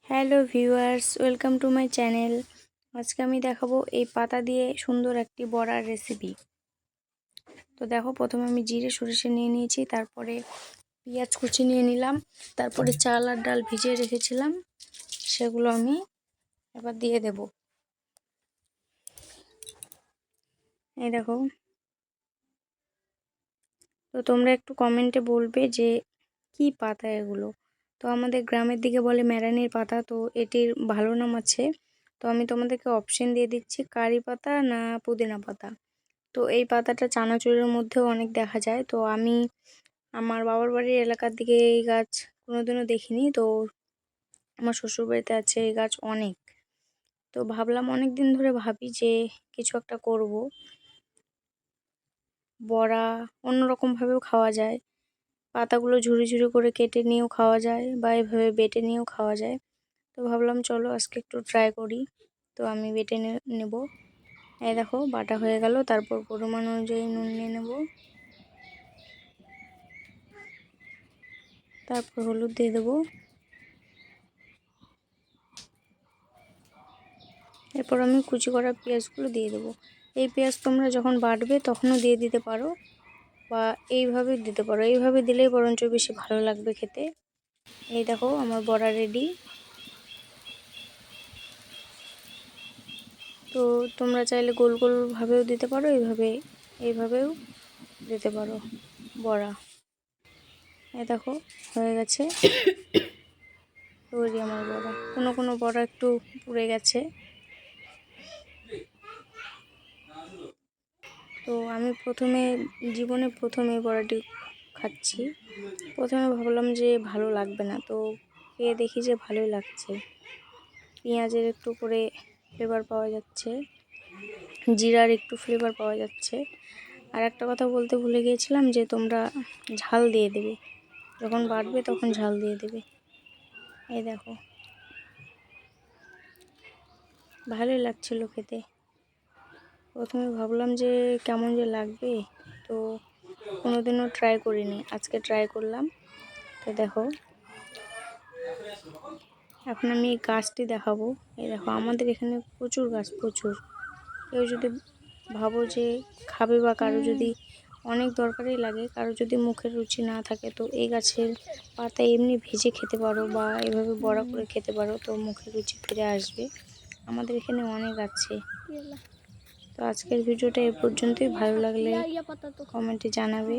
Hello viewers, welcome to my channel. আজকে আমি দেখাবো এই পাতা দিয়ে সুন্দর একটি বড়ার রেসিপি। তো দেখো, প্রথমে আমি জিরে সরিষা নিয়ে নিয়েছি, তারপরে পেঁয়াজ কুচি নিয়ে নিলাম, তারপরে চাল আর ডাল ভিজিয়ে রেখেছিলাম, সেগুলো আমি এবার দিয়ে দেব। এই দেখো, তো তোমরা একটু কমেন্টে বলবে যে কি পাতা এগুলো। তো আমাদের গ্রামের দিকে বলে মেরানির পাতা, তো এটির ভালো নাম আছে। তো আমি তোমাদেরকে অপশন দিয়ে দিচ্ছি, কারি পাতা না পুদিনা পাতা। তো এই পাতাটা চানাচুরের মধ্যেও অনেক দেখা যায়। তো আমি আমার বাবার বাড়ির এলাকার দিকে এই গাছ কোনোদিনও দেখিনি। তো আমার শ্বশুরবাড়িতে আছে এই গাছ অনেক। তো ভাবলাম, অনেক দিন ধরে ভাবি যে কিছু একটা করব, বড়া অন্যরকমভাবেও খাওয়া যায়, পাতাগুলো ঝুরি ঝুরি করে কেটে নিয়েও খাওয়া যায়, বা এভাবে বেটে নিয়েও খাওয়া যায়। তো ভাবলাম চলো আজকে একটু ট্রাই করি। তো আমি বেটে নেব। এই দেখো, বাটা হয়ে গেল। তারপর পরিমাণ অনুযায়ী নুন নিয়ে নেব, তারপর হলুদ দিয়ে দেবো। এরপর আমি কুচি করা পেঁয়াজগুলো দিয়ে দেবো। এই পেঁয়াজ তোমরা যখন বাটবে তখনও দিয়ে দিতে পারো, বা এইভাবে দিতে পারো। এইভাবে দিলেই বরঞ্চ বেশি ভালো লাগবে খেতে। এই দেখো, আমার বড়া রেডি। তো তোমরা চাইলে গোল গোলভাবেও দিতে পারো, এইভাবেও দিতে পারো বড়া। এই দেখো, হয়ে গেছে তৈরি আমার বড়া। কোনো বড়া একটু পুড়ে গেছে। তো আমি জীবনে প্রথমে বড়াটি খাচ্ছি। প্রথমে ভাবলাম যে ভালো লাগবে না, তো খেয়ে দেখি যে ভালোই লাগছে। পেঁয়াজের একটু করে ফ্লেভার পাওয়া যাচ্ছে, জিরার একটু ফ্লেভার পাওয়া যাচ্ছে। আর একটা কথা বলতে ভুলে গিয়েছিলাম, যে তোমরা ঝাল দিয়ে দেবে, যখন বাটবে তখন ঝাল দিয়ে দেবে। এই দেখো, ভালোই লাগছিল খেতে। প্রথমে ভাবলাম যে কেমন যে লাগবে, তো কোনোদিনও ট্রাই করিনি, আজকে ট্রাই করলাম। তো দেখো, এখন আমি এই গাছটি দেখাবো। এই দেখো, আমাদের এখানে প্রচুর গাছ, প্রচুর। কেউ যদি ভাবো যে খাবে, বা কারো যদি অনেক দরকারি লাগে, কারো যদি মুখের রুচি না থাকে, তো এই গাছের পাতা এমনি ভেজে খেতে পারো, বা এভাবে বড়া করে খেতে পারো, তো মুখের রুচি ফিরে আসবে। আমাদের এখানে অনেক আছে। তো আজকের ভিডিওটা এ পর্যন্তই। ভালো লাগলে কমেন্টে জানাবে।